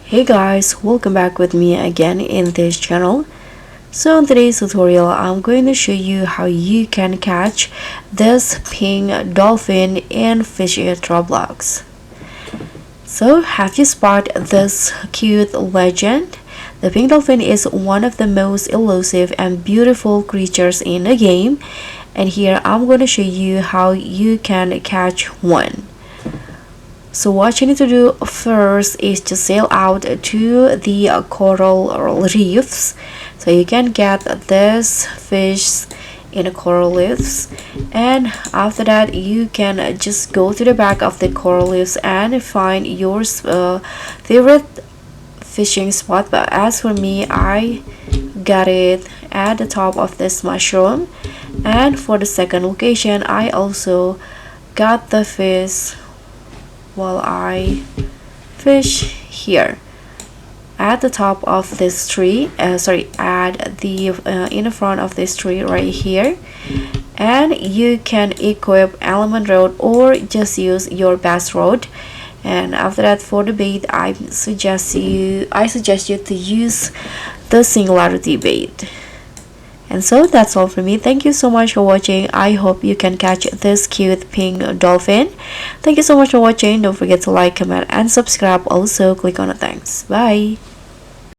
Hey guys, welcome back with me again in this channel. So in today's tutorial, I'm going to show you how you can catch this pink dolphin in Fish It Roblox. So have you spotted this cute legend? The pink dolphin is one of the most elusive and beautiful creatures in the game, and here I'm going to show you how you can catch one. So what you need to do first is to sail out to the coral reefs, so you can get this fish in the coral reefs, and after that you can just go to the back of the coral reefs and find your favorite fishing spot. But as for me, I got it at the top of this mushroom, and for the second location I also got the fish while I fish here at the top of this tree, at the in the front of this tree right here. And you can equip element rod or just use your bass rod. And after that, for the bait, I suggest you to use the singularity bait. And so that's all for me. Thank you so much for watching. I hope you can catch this cute pink dolphin. Thank you so much for watching. Don't forget to like, comment, and subscribe. Also click on the thanks. Bye.